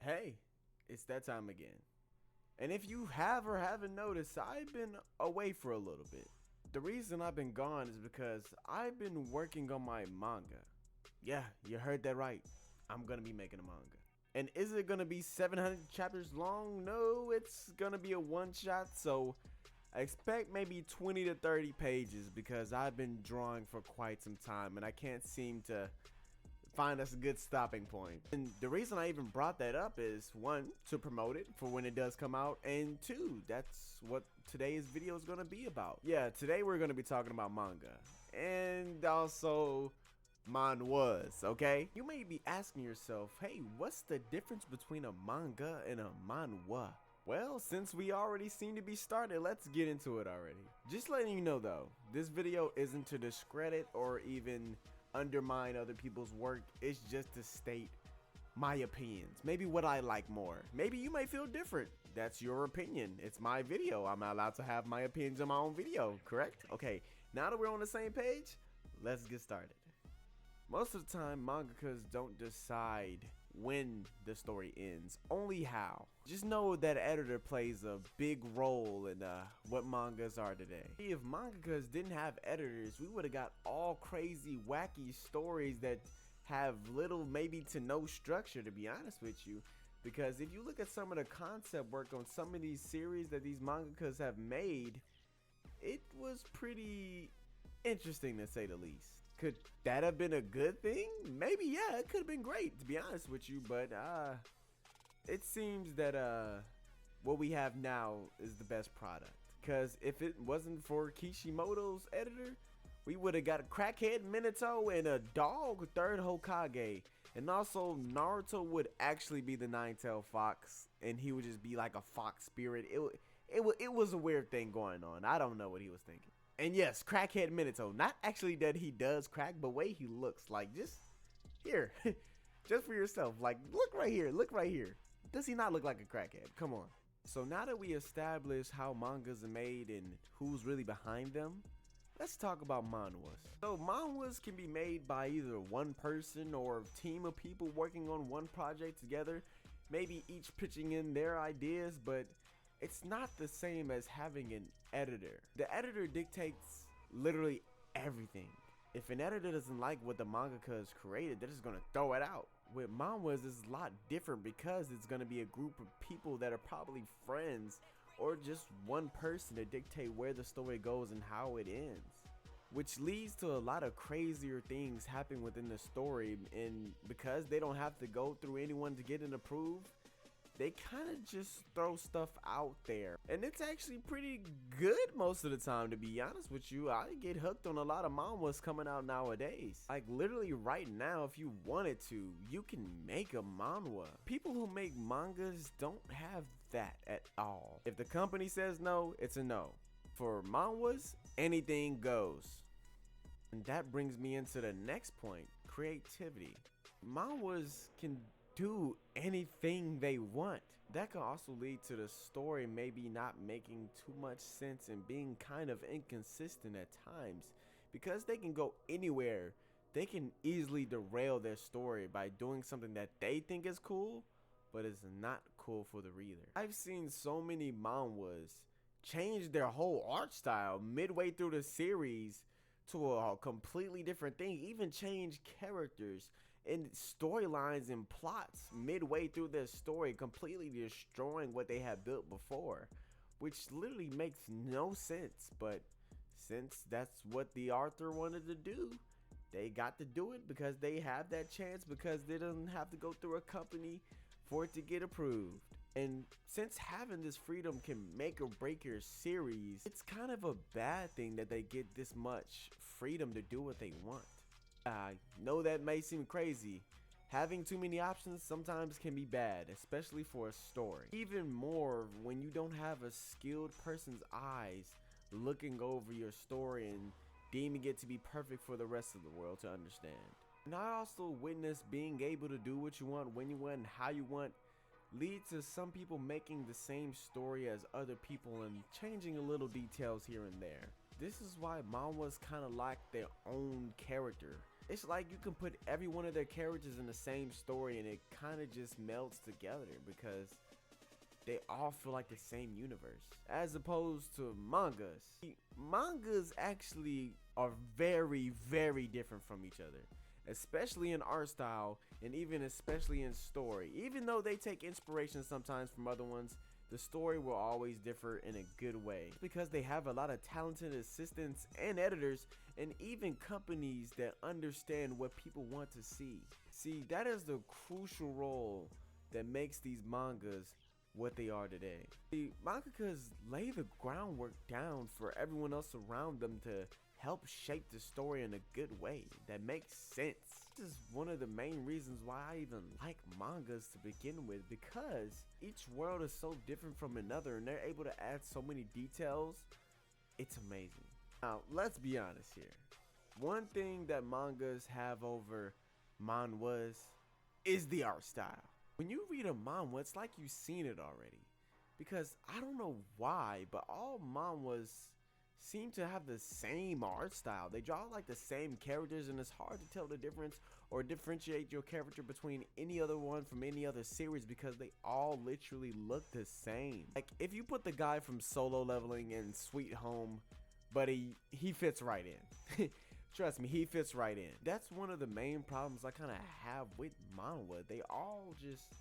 Hey, it's that time again. And if you have or haven't noticed, I've been away for a little bit. The reason I've been gone is because I've been working on my manga. Yeah, you heard that right. I'm gonna be making a manga. And is it gonna be 700 chapters long? No, it's gonna be a one shot, so I expect maybe 20 to 30 pages because I've been drawing for quite some time and I can't seem to find us a good stopping point. And the reason I even brought that up is, one, to promote it for when it does come out, and two, that's what today's video is going to be about. Yeah, today we're going to be talking about manga and also manhwas, okay? You may be asking yourself, hey, what's the difference between a manga and a manhwa? Well, since we already seem to be started, let's get into it already. Just letting you know though, this video isn't to discredit or even undermine other people's work. It's just to state my opinions, maybe what I like more. Maybe you may feel different. That's your opinion. It's my video. I'm not allowed to have my opinions on my own video, correct? Okay, now that we're on the same page, let's get started. Most of the time, mangakas don't decide when the story ends, only how. Just know that editor plays a big role in what mangas are today. If mangakas didn't have editors, we would have got all crazy, wacky stories that have little, maybe to no structure, to be honest with you. Because if you look at some of the concept work on some of these series that these mangakas have made, it was pretty interesting to say the least. Could that have been a good thing? Maybe, yeah, it could have been great, to be honest with you, but it seems that what we have now is the best product. Because if it wasn't for Kishimoto's editor, we would have got a crackhead Minato and a dog third Hokage. And also Naruto would actually be the nine-tailed fox, and he would just be like a fox spirit. It was a weird thing going on. I don't know what he was thinking. And yes, crackhead Minato. Not actually that he does crack, but way he looks. Like, just here. Just for yourself. Like, look right here. Look right here. Does he not look like a crackhead? Come on. So now that we established how mangas are made and who's really behind them, let's talk about manhwas. So manhwas can be made by either one person or a team of people working on one project together. Maybe each pitching in their ideas, but it's not the same as having an editor. The editor dictates literally everything. If an editor doesn't like what the mangaka has created, they're just gonna throw it out. With manhwas, it's a lot different because it's gonna be a group of people that are probably friends or just one person to dictate where the story goes and how it ends. Which leads to a lot of crazier things happening within the story, and because they don't have to go through anyone to get it approved, they kind of just throw stuff out there. And it's actually pretty good most of the time, to be honest with you. I get hooked on a lot of manhwas coming out nowadays. Like literally right now, if you wanted to, you can make a manhwa. People who make mangas don't have that at all. If the company says no, it's a no. For manhwas, anything goes. And that brings me into the next point, creativity. Manhwas can do anything they want. That can also lead to the story maybe not making too much sense and being kind of inconsistent at times, because they can go anywhere. They can easily derail their story by doing something that they think is cool, but is not cool for the reader. I've seen so many manhwas change their whole art style midway through the series to a completely different thing, even change characters and storylines and plots midway through their story, completely destroying what they had built before, which literally makes no sense. But since that's what the author wanted to do, they got to do it because they have that chance, because they don't have to go through a company for it to get approved. And since having this freedom can make or break your series, it's kind of a bad thing that they get this much freedom to do what they want. I know that may seem crazy. Having too many options sometimes can be bad, especially for a story. Even more when you don't have a skilled person's eyes looking over your story and deeming it to be perfect for the rest of the world to understand. And I also witnessed being able to do what you want, when you want, and how you want lead to some people making the same story as other people and changing a little details here and there. This is why manhwas kind of lack their own character. It's like you can put every one of their characters in the same story and it kind of just melts together because they all feel like the same universe. As opposed to mangas. Mangas actually are very, very different from each other, especially in art style and even especially in story. Even though they take inspiration sometimes from other ones, the story will always differ in a good way because they have a lot of talented assistants and editors and even companies that understand what people want to see. See, that is the crucial role that makes these mangas what they are today. The mangakas lay the groundwork down for everyone else around them to help shape the story in a good way that makes sense. This is one of the main reasons why I even like mangas to begin with, because each world is so different from another and they're able to add so many details. It's amazing. Now, let's be honest here. One thing that mangas have over manhwas is the art style. When you read a manhwa, it's like you've seen it already. Because I don't know why, but all manhwas seem to have the same art style. They draw like the same characters and it's hard to tell the difference or differentiate your character between any other one from any other series because they all literally look the same. Like if you put the guy from Solo Leveling in Sweet Home, but he fits right in. Trust me, he fits right in. That's one of the main problems I kind of have with manhwa. They all just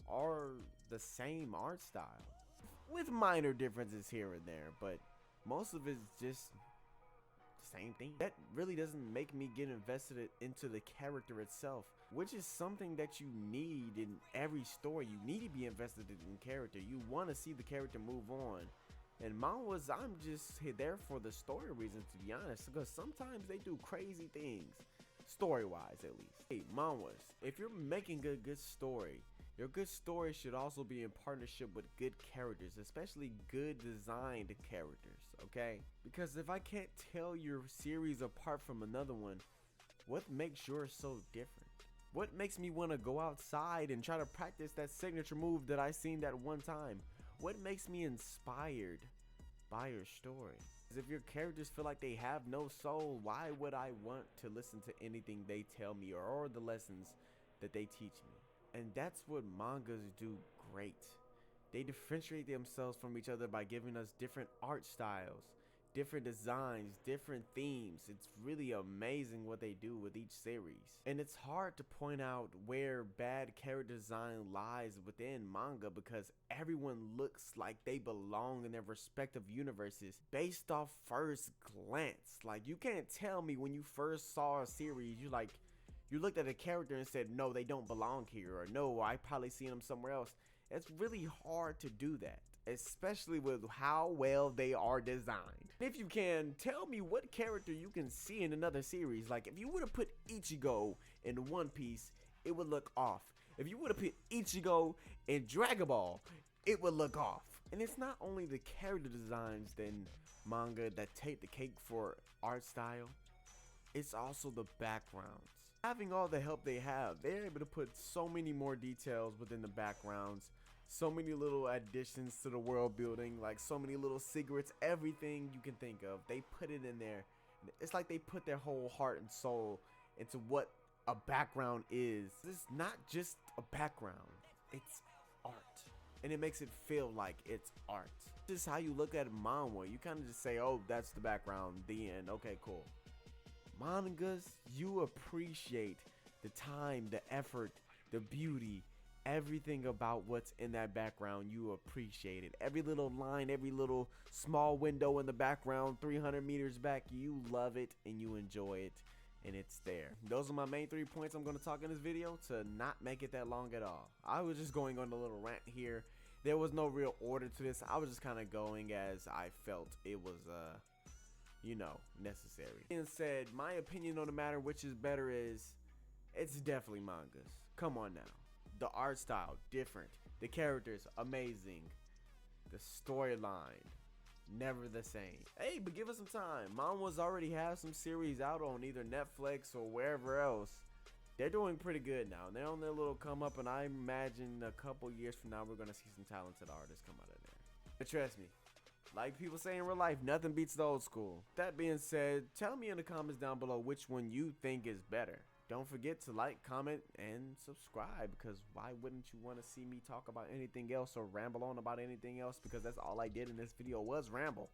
are the same art style with minor differences here and there, but most of it's just the same thing. That really doesn't make me get invested into the character itself, which is something that you need in every story. You need to be invested in character. You want to see the character move on. And manhwas, I'm just there for the story reasons, to be honest, because sometimes they do crazy things, story-wise at least. Hey, manhwas, if you're making a good story, your good story should also be in partnership with good characters, especially good designed characters, okay? Because if I can't tell your series apart from another one, what makes yours so different? What makes me want to go outside and try to practice that signature move that I seen that one time? What makes me inspired by your story? Because if your characters feel like they have no soul, why would I want to listen to anything they tell me or the lessons that they teach me? And that's what mangas do great. They differentiate themselves from each other by giving us different art styles, different designs, different themes. It's really amazing what they do with each series. And it's hard to point out where bad character design lies within manga because everyone looks like they belong in their respective universes based off first glance. Like you can't tell me when you first saw a series, you looked at a character and said, no, they don't belong here, or no, I probably seen them somewhere else. It's really hard to do that, especially with how well they are designed. If you can, tell me what character you can see in another series. Like if you would have put Ichigo in One Piece, it would look off. If you would have put Ichigo in Dragon Ball, it would look off. And it's not only the character designs in manga that take the cake for art style, it's also the backgrounds. Having all the help they have, they're able to put so many more details within the backgrounds, so many little additions to the world building, like so many little secrets, everything you can think of, they put it in there. It's like they put their whole heart and soul into what a background is. It's not just a background, it's art. And it makes it feel like it's art. This is how you look at manhwa. You kind of just say, oh, that's the background, the end, okay, cool. Mangas, you appreciate the time, the effort, the beauty, everything about what's in that background. You appreciate it. Every little line, every little small window in the background 300 meters back, you love it and you enjoy it, and it's there. Those are my main 3 points I'm going to talk in this video to not make it that long at all. I was just going on a little rant here. There was no real order to this. I was just kind of going as I felt it was necessary. And said, my opinion on the matter, which is better, is it's definitely mangas. Come on now. The art style, different. The characters, amazing. The storyline, never the same. Hey, but give us some time. Manhwas already have some series out on either Netflix or wherever else. They're doing pretty good now. They're on their little come up, and I imagine a couple years from now we're gonna see some talented artists come out of there. But trust me, Like people say in real life, nothing beats the old school. That being said, tell me in the comments down below which one you think is better. Don't forget to like, comment, and subscribe, because why wouldn't you want to see me talk about anything else or ramble on about anything else? Because that's all I did in this video was ramble.